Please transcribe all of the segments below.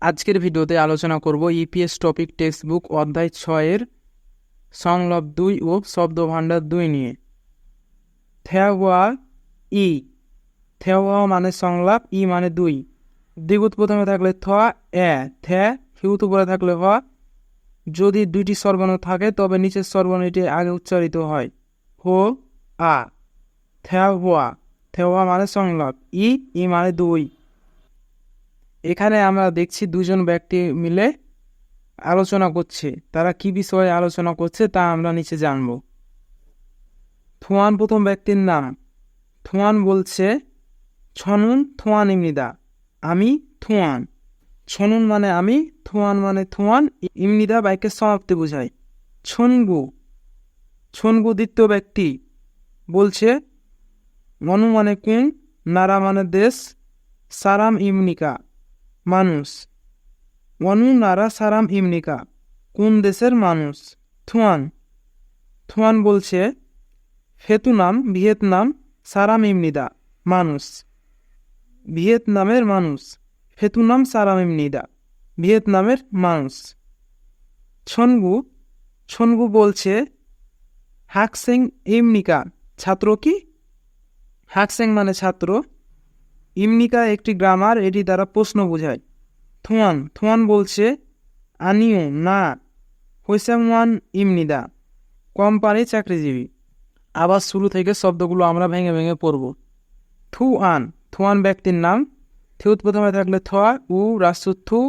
আজকের ভিডিওতে আলোচনা করব ইপিএস টপিক টেক্সট বুক অধ্যায় 6-এর সংলাপ 2 ও শব্দভাণ্ডার 2 নিয়ে। থেওয়া ই, থেওয়া মানে সংলাপ, ই মানে 2। দ্বিগুত প্রথমে থাকলে থ এ, থে হিউত উপরে থাকলে হ। যদি দুইটি স্বরবর্ণ থাকে তবে নিচের স্বরবর্ণটি আগে উচ্চারিত হয়। হো আ, থেওয়া, থেওয়া মানে সংলাপ, ই মানে 2। এখানে আমরা দেখছি দুজন ব্যক্তি মিলে আলোচনা করছে। তারা কি বিষয়ে আলোচনা করছে তা আমরা নিচে জানব। থুয়ান প্রথম ব্যক্তির নাম। থুয়ান বলছে ছনুন থুয়ান ইমনিদা, আমি থুয়ান। ছনুন মানে আমি, থুয়ান মানে থুয়ান, ইমনিদা বাক্যের সমাপ্তি বোঝায়। ছনগু, ছনগু দ্বিতীয় ব্যক্তি বলছে মনু মানে কোন, নারা মানে দেশ, সারাম ইমনিকা মানুষ। ওয়ানু নারা সারাম ইমনিকা কোন দেশের মানুষ। থুয়ান, থুয়ান বলছে ফেতুনাম ভিয়েতনাম, সারাম ইমনিদা মানুষ, ভিয়েতনামের মানুষ। ফেতুনাম সারাম ইমনিদা ভিয়েতনামের মানুষ। ছনগু, ছনগু বলছে হাকসেং ইমনিকা ছাত্র কি। হাকসেং মানে ছাত্র, ইমনিকা একটি গ্রামার, এটি দ্বারা প্রশ্ন বোঝায়। থুয়ান, থুয়ান বলছে আনিও না হইসামওয়ান ইমনিদা কোম্পানি চাকরিজীবী। আবার শুরু থেকে শব্দগুলো আমরা ভেঙে ভেঙে পড়ব। থুয়ান, থুয়ান ব্যক্তির নাম। থিউত প্রথমে থাকলে থ, উ রাষ্ট্র থু,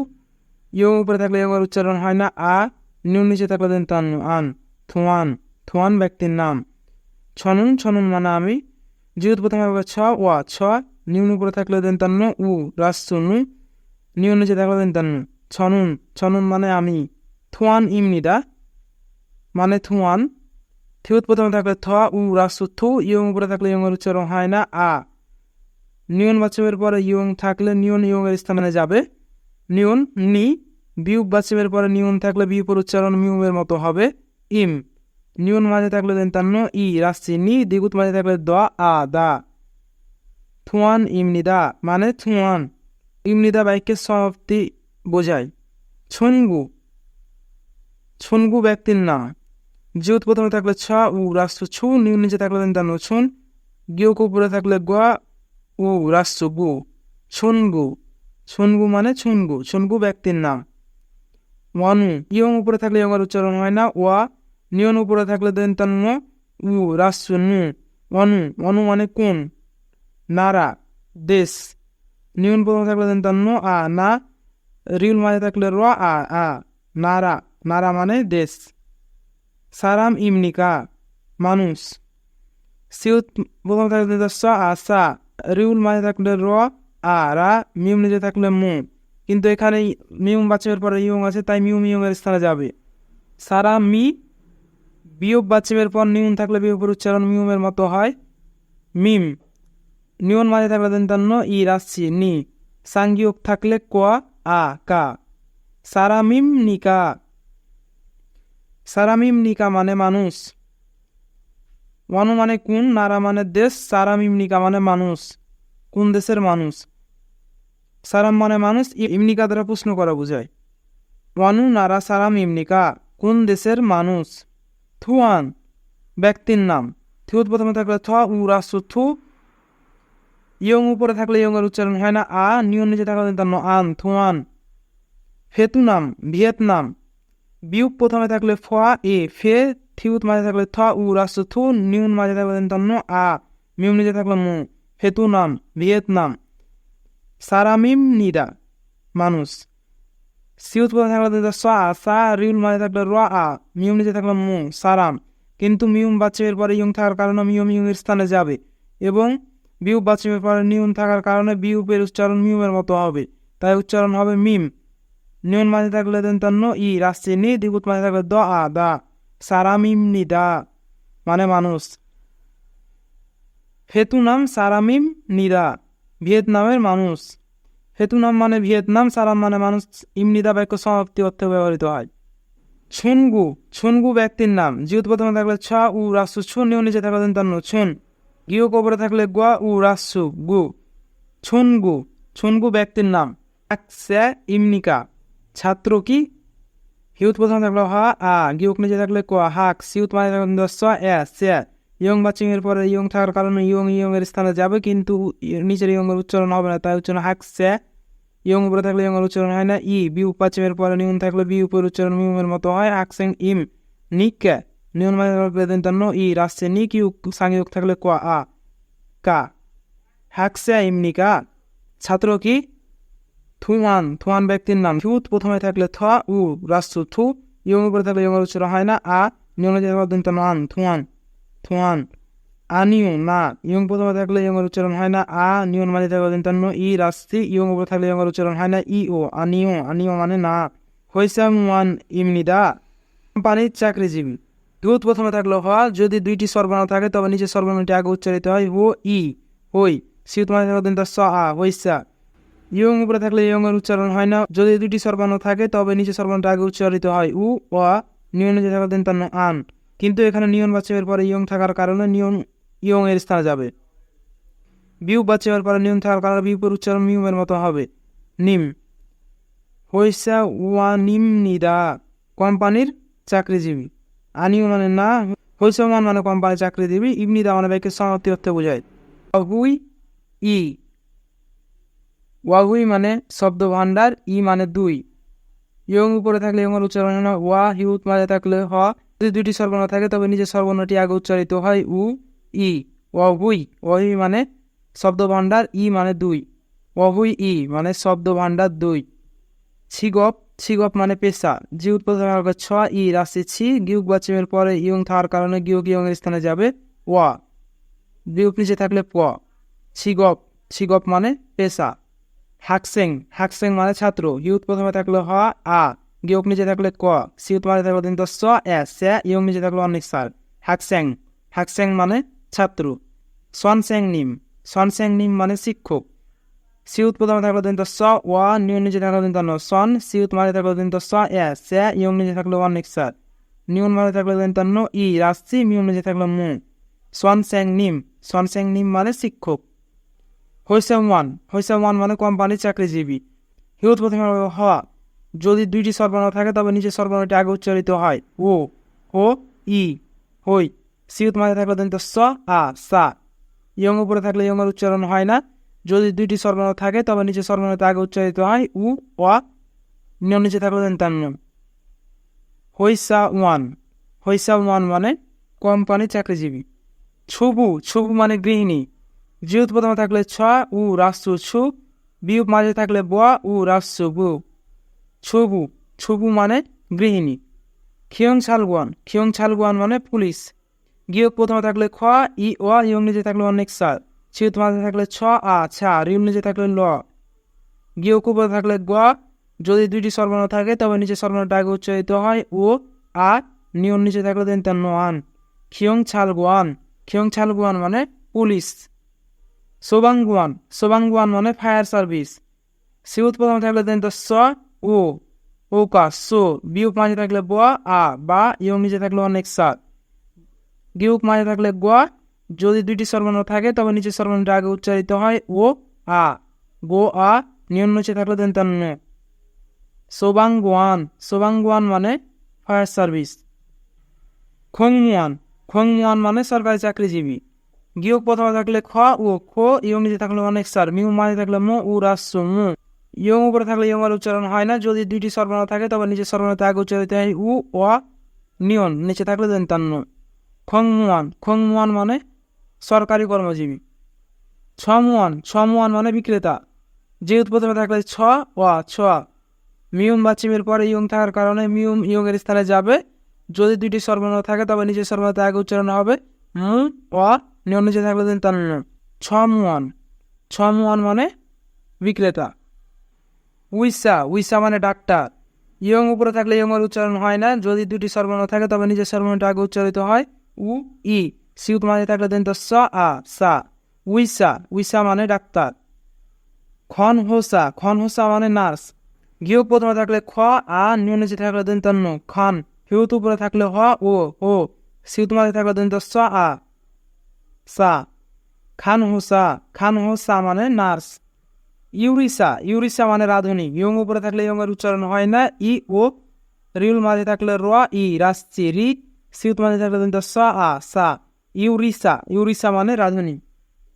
ইয়ং উপরে থাকলে ইয়ং এর উচ্চারণ হয় না, আ নিউ নিচে থাকলে দেন তান আন। থুয়ান, থুয়ান ব্যক্তির নাম। ছনুন, ছনুন মানে আমি। জিউত প্রথমে ছ ওয়া, ছ নিউন উপরে থাকলে দেন তান্ন, উ রাষ্ট্র নু, নিউ নিচে থাকলে দেন তান্ন। ছনুন, ছনুন মানে আমি। থুয়ান ইমনিদা মানে থুয়ান। থিউত প্রথমে থাকলে থ, উ রাষ্ট্র থু, ইয়ং উপরে থাকলে ইয়ং এর উচ্চারণ হয় না, আ নিয়ন বাচ্চামের পরে ইয়ং থাকলে নিয়ন ইয়ং এর স্থানে যাবে। নিয়ন নি, বিউব বাচ্চামের পরে নিয়ন থাকলে বিউপের উচ্চারণ মিউমের মতো হবে। ইম, নিয়ন মাঝে থাকলে দেন তান্ন, ই রাষ্ট্রী নি, দ্বিগুত মাঝে থাকলে দ, আ দা। থুয়ান ইমনিদা মানে থুয়ান, ইমনিদা বাক্যের সমাপ্তি বোঝায়। ছনগু, ছনগু ব্যক্তির নাম। জিউত প্রথমে থাকলে ছ, উ রাষ্ট্র ছু, নিউ নিচে থাকলে দেন তান্ন ছুন, গিয়ক উপরে থাকলে গোয়া, উ রাষ্ট্র গু। ছনগু, ছনগু মানে ছুনগু, ছনগু ব্যক্তির নাম। ওয়ানু, ইয়ং উপরে থাকলে ইয়ং এর উচ্চারণ হয় না, ওয়া নিয়ন উপরে থাকলে দেন তান্ন, উ রাষ্ট্র নু। ওয়ানু, ওয়ানু মানে কোন, নারা দেশ, নিয়ন প্রথমে থাকলে দেন তান্ন, আ না রিউল মাঝে থাকলে র, আ নারা, নারা মানে দেশ। সারাম ইমনিকা মানুষ। সিউত প্রথমে থাকলে সা, রিউল মাঝে থাকলে র, আ রা মিউম নিচে থাকলে মু, কিন্তু এখানে মিউম বাচ্চামের পরে ইয়ং আছে তাই মিউম ইয়ংয়ের স্থানে যাবে। সারা মি, বিয়োগ বাচ্চামের পর নিউন থাকলে বিয়োগের উচ্চারণ মিউমের মতো হয়। মিম, নিয়ন মাঝে থাকলে দেন তান্ন, ই রাশি নি, সাংগিয়োগ থাকলে কোয়া, আ কা। সারামিম নিকা, সারামিম নিকা মানে মানুষ। ওয়ানু মানে কোন, নারা মানে দেশ, সারামিম নিকা মানে মানুষ, কোন দেশের মানুষ। সারাম মানে মানুষ, ইমনিকা দ্বারা প্রশ্ন করা বোঝায়। ওয়ানু নারা সারাম ইমনিকা কোন দেশের মানুষ। থুয়ান ব্যক্তির নাম। থিউত প্রথমে থাকলে থ, উ রাষ্ট্র থু, ইয়ং উপরে থাকলে ইয়ং এর উচ্চারণ হয় না, আ নিয়ন নিচে থাকলে তার আন। থুয়ান। ফেতুনাম ভিয়েতনাম। বিউক প্রথমে থাকলে ফ, এ ফে, থিউত মাঝে থাকলে থ, উ রাষ্ট্র থু, নিউন মাঝে থাকলে তার আ মিউম নিচে থাকলে মু। ফেতুনাম ভিয়েতনাম। সারামিম নিদা মানুষ। সিউত প্রথমে থাকলে সা, রিউল মাঝে থাকলে র, আ মিউম নিচে থাকলে মু সারাম, কিন্তু মিউম বাচ্চামের পরে ইয়ং থাকার কারণে মিউম ইয়ং এর স্থানে যাবে, এবং বিউব বাচ্চামের পরে নিউন থাকার কারণে বিউপের উচ্চারণ মিউমের মতো হবে, তাই উচ্চারণ হবে মিম। নিউন মাঝে থাকলে দেন তান্ন, ই রাষ্ট্রী নি, দ্বিগুত মাঝে থাকলে দ, আ দা। সারামিম নিদা মানে মানুষ। ফেতুনাম সারামিম নিদা ভিয়েতনামের মানুষ। ফেতুনাম মানে ভিয়েতনাম, সারাম মানে মানুষ, ইমনিদা বাক্য সমাপ্তি অর্থে ব্যবহৃত হয়। ছুনগু, ছুনগু ব্যক্তির নাম। জিউত প্রথমে থাকলে ছ, উ রাষ্ট্র ছু, নিউ নিচে থাকলে দেন তান্ন ছুন, গিয়ক উপরে থাকলে গোয়া, উ রাষ্ট্র গু। ছুনগু, ছুনগু ব্যক্তির নাম। হাকসা ইমনিকা ছাত্র কি হিউত প্রথমে থাকলো হা আ গিউক নিচে থাকলে ক হাক সিউত মানে থাকলো স এ সে ইয়ং বাচিং এর পরে ইয়ং থাকার কারণে ইয়ং এর স্থানে যাবে কিন্তু নিচের ইয়ং এর উচ্চারণ হবে না, তাই উচ্চারণ হাকসা। ইয়ং উপরে থাকলে ইয়ং এর উচ্চারণ হয় না। বিউ পাচিমের পরে নিউন থাকলে বি উপর উচ্চারণ মিউমের মতো হয়। হাকসেং ইম নিকা নিউন মানে থাকলে রাস্তে নিক ইউ সাংইউক থাকলে ক আ কা হাকসা ইমনিকা ছাত্র কি থুয়ান ব্যক্তির নাম। থুত প্রথমে থাকলে থ উ রাষ্ট্র থু ইয়ং উপরে থাকলে ইয়ং এর উচ্চারণ হয় না। আন থুয়ান আনিউ না ইয়ং প্রথমে থাকলে ইয়ং এর উচ্চারণ হয় না। নিয়ন মানে থাকলে রাস্তি ইয়ং উপরে থাকলে ইয়ং এর উচ্চারণ হয় না। ও আনিও মানে না। হইসাম ওয়ান ইমনিদা কোম্পানির চাকরিজীবী। থুত প্রথমে থাকলে হ যদি দুইটি সর্বনাম থাকে তবে নিচে সর্বনামটি আগে উচ্চারিত হয়। হো ই হই সিউত মানে থাকলে স আ হইসা ইয়ং উপরে থাকলে ইয়ং এর উচ্চারণ হয় না। যদি দুইটি সর্বনাম থাকে তবে নিচে সর্বনামটা আগে উচ্চারিত হয়। উ নিয়ন নিচে থাকলে আন, কিন্তু এখানে নিয়ন বাচ্চার পরে ইয়ং থাকার কারণে ইয়ং এর স্থানে যাবে। বিউ বাচ্চার পরে নিয়ন থাকার কারণে বিউপের উচ্চারণ মিউমের মতো হবে। নিম হইসা ওয়া নিম নিদা কোম্পানির চাকরিজীবী। আনিউ মানে না, হইসমান মানে কোম্পানির চাকরিজীবী, ইবনিদা মানে ব্যক্তির সমাপ্তি অর্থে বোঝায়। ওয়াহুই মানে শব্দ ভান্ডার, ই মানে দুই। ইয়ং উপরে থাকলে ইয়ং এর উচ্চারণ হয় না। ওয়া হিউত মানে থাকলে হ যদি দুইটি সর্বনাম থাকে তবে নিজের সর্বনামটি আগে উচ্চারিত হয়। ই ওয়াহুই মানে শব্দ ভান্ডার, ই মানে দুই। ওয়াহুই ই মানে শব্দ ভান্ডার দুই। ছিগপ মানে পেশা। জি উৎপন্ন ছ ই রাশি ছি গিউক বাচিমের পরে ইয়ং থাকার কারণে গিউক ইয়ং এর স্থানে যাবে। ওয়া গিউক নিচে থাকলে প। ছিগপ মানে পেশা। হাকসেং মানে ছাত্র। হিউত প্রথমে থাকলে হ আ গিউক নিচে থাকলে ক সিউত মানে থাকলে স এ সে ইয়ং নিচে থাকলে অনেক সার। হাকসেং মানে ছাত্র। সনসেং নিম মানে শিক্ষক। সিউত প্রথমে থাকলে স ওয়া নিয়ন নিচে থাকলে ন সন সিউত মানে থাকলে স এ সে ইয়ং নিচে থাকলে অনেক সার। নিউন মানে থাকলে ই রাস্তি মিউন নিচে থাকলে মু। সনসেং নিম মানে শিক্ষক। হইসাম ওয়ান মানে কোম্পানির চাকরিজীবী। হিউত প্রথমে হ যদি দুইটি সর্বনাম থাকে তবে নিচে সর্বনামটি আগে উচ্চারিত হয়। ও ই হই সিউত মানে থাকলে স আ সা ইয়ং উপরে থাকলে ইয়ং এর উচ্চারণ হয় না। যদি দুইটি সর্বনাম থাকে তবে নিচে সর্বনামটি আগে উচ্চারিত হয়। নিয়ম নিচে থাকলে হইসা ওয়ান মানে কোম্পানির চাকরিজীবী। ছুবু মানে গৃহিণী। জিউত প্রথমে থাকলে ছ উ রাষ্ট্র ছু বিউ মাঝে থাকলে ব উ রাষ্ট্র বু। ছুবু মানে গৃহিণী। খিয়ং ছালগুয়ান মানে পুলিশ। গিয়ক প্রথমে থাকলে খ ই ইয়ং নিচে থাকলে অনেক সার। চিউত মাঝে থাকলে ছ আ ছা রিউম নিচে থাকলে ল। গিয়ক উপরে থাকলে গ যদি দুইটি সর্বনাম থাকে তবে নিচে সর্বনামটা আগে উচ্চারিত হয়। ও আ নিয়ন নিচে থাকলে আন। খিয়ং ছালগুয়ান মানে পুলিশ। সোবাংগুয়ান মানে ফায়ার সার্ভিস। সিউত প্রথমে থাকলে স ও কা সো বিউক মাঝে থাকলে ব আ বা ইয়ং নিচে থাকলে অনেক সার। গিউক মাঝে থাকলে গ যদি দুইটি সর্বনাম থাকে তবে নিচে সর্বনামটা আগে উচ্চারিত হয়। ও আ গো আ নিয়ন নিচে থাকলে সোবাংগুয়ান মানে ফায়ার সার্ভিস। খংমুয়ান মানে সরকারি চাকরিজীবী। গিয়ক প্রথমে থাকলে খ ও খো ইয়ং নিচে থাকলে অনেক সার। মিউ মাঝে থাকলে মো উ রাস্য মু ইয়ং উপরে থাকলে ইয়ং এর উচ্চারণ হয় না। যদি দুইটি সর্বনাম থাকে তবে নিচে সর্বনামতে আগে উচ্চারিত হয়। নিয়ন নিচে থাকলে খংমুয়ান মানে সরকারি কর্মজীবী। ছমুয়ান মানে বিক্রেতা। যেহেতু প্রথমে থাকলে ছ মিউম বাচিমের পরে ইয়ং থাকার কারণে মিউম ইয়ং এর স্থানে যাবে। যদি দুইটি সর্বনাম থাকে তবে নিচে সর্বনামতে আগে উচ্চারণ হবে। নিয়ন নিচে থাকলে ছমুয়ান মানে বিক্রেতা। উইসা মানে ডাক্তার। ইয়ং উপরে থাকলে ইয়ং এর উচ্চারণ হয় না। যদি দুটি সর্বনাম থাকে তবে নিচের সর্বনামটা আগে উচ্চারিত হয়। ই সিউত মাঝে থাকলে স আ সা উইসা মানে ডাক্তার। খন হোসা মানে নার্স। গিয়ক প্রথমে থাকলে খ আ নিয়ন নিচে থাকলে খান হিউত উপরে থাকলে হ ও সিউত মাঝে থাকলে স আ সা খান হোসা মানে নার্স। ইউরিসা, ইউরিসা মানে রাঁধুনি। ইয়ং উপরে থাকলে ইয়ং এর উচ্চারণ হয় না। ই ও, রিউল মাঝে থাকলে র, ই রাসছি রি, সিউত মাঝে থাকলে দন্ত স আ সা, ইউরিসা, ইউরিসা মানে রাঁধুনি।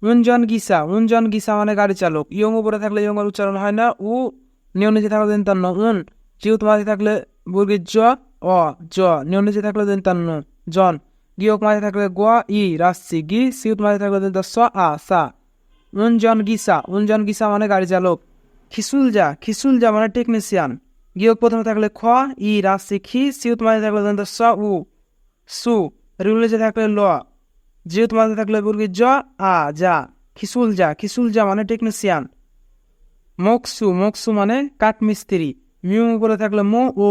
উনজন গিসা, উনজন গিসা মানে গাড়ি চালক। ইয়ং উপরে থাকলে ইয়ং এর উচ্চারণ হয় না। উ নিয়ম নিচে থাকলে দন্তান্ন উন, জিউত মাঝে থাকলে বর্গের জ অ জ, নিয়ম নিচে থাকলে দন্তান্ন জন, গিয়ক মাঝে থাকলে গ ই রাসছি গি, সিউত মাঝে থাকলে দন্ত স আ সা, উনজন গিসা, উনজন গিসা মানে গাড়ি চালক। খিসুলজা, খিসুলজা মানে টেকনিশিয়ান। গিয়ক প্রথমে থাকলে খ ই রাসছি খি, সিউত মাঝে থাকলে দন্ত স উ সু, রিউলেজে থাকলে ল, জিউত মাঝে থাকলে বর্গের জ আ যা, খিসুলজা, খিসুলজা মানে টেকনিশিয়ান। মকসু, মকসু মানে কাঠমিস্ত্রি। মিউ উপরে থাকলে মো ও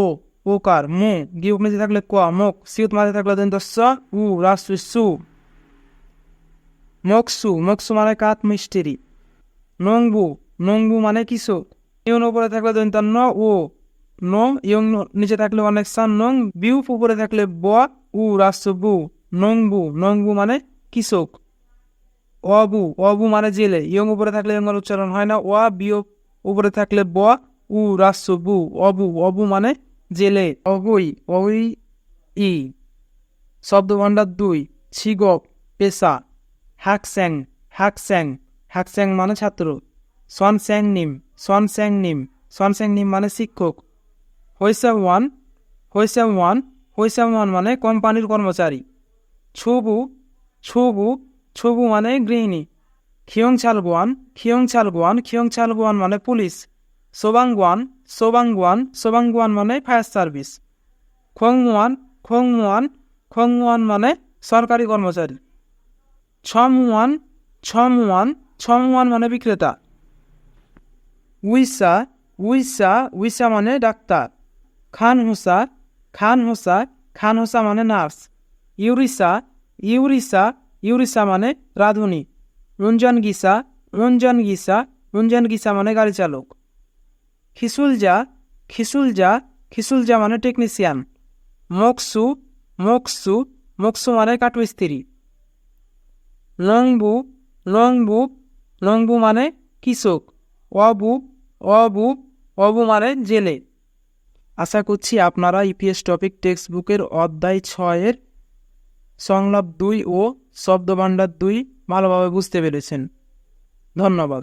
ওকার মু, গিয়ক নিচে থাকলে ক মক, সিউত মাঝে থাকলে দন্ত স উ রাসু সু, মকসু, মকসু মানে কাঠমিস্ত্রি। নংবু, নংবু মানে কিশোর। ইউন উপরে থাকলে দন্তান্ন ও ন, ইয়ং নিচে থাকলে অনেক সান নং, বিউ উপরে থাকলে ব উ রাস্ত বু, নংবু, নংবু মানে কৃষক। অবু, অবু মানে জেলে। ইয়ং উপরে থাকলে ইয়ং এর উচ্চারণ হয় না। ওয়া বিউ উপরে থাকলে ব উ রাস্ত বু, অবু, অবু মানে জেলে। অবই, অবই ই শব্দ ভাণ্ডার 2। ছিগক পেশা। হ্যাকস্যাং, হ্যাকস্যাং, হ্যাকস্যাং মানে ছাত্র। সনস্যাং নিম, সনস্যাং নিম, সনস্যাং নিম মানে শিক্ষক। হইসাম ওয়ান, হইসাম ওয়ান, হইসাম ওয়ান মানে কোম্পানির কর্মচারী। ছবু, ছবু, ছবু মানে গৃহিণী। খিয়ং ছালগুয়ান, খিয়ং ছালগুয়ান, খিয়ং ছালগুয়ান মানে পুলিশ। সোবাংগুয়ান, সোবাংগুয়ান, সোবাংগুয়ান মানে ফায়ার সার্ভিস। খোংমুয়ান, খোংমুয়ান, খোংমুয়ান মানে সরকারি কর্মচারী। ছমুয়ান, ছমুয়ান, ছমুয়ান মানে বিক্রেতা। উইসা, উইসা, উইসা মানে ডাক্তার। খান হোসা, খান হোসা, খান হোসা মানে নার্স। ইউরিসা, ইউরিসা, ইউরিসা মানে রাঁধুনি। রঞ্জন গিসা, রঞ্জন গিসা, রঞ্জন গিসা মানে গাড়ি চালক। খিসুলজা, খিসুলজা, খিসুলজা মানে টেকনিশিয়ান। মকসু, মকসু, মকসু মানে কাঠমিস্ত্রি। লংবু, লংবু, লংবু মানে কৃষক। অবু, অবু, অবু মানে জেলে। আশা করছি আপনারা ইপিএস টপিক টেক্সট বুকের অধ্যায় 6 সংলাপ 2 ও শব্দভাণ্ডার 2 ভালোভাবে বুঝতে পেরেছেন। ধন্যবাদ।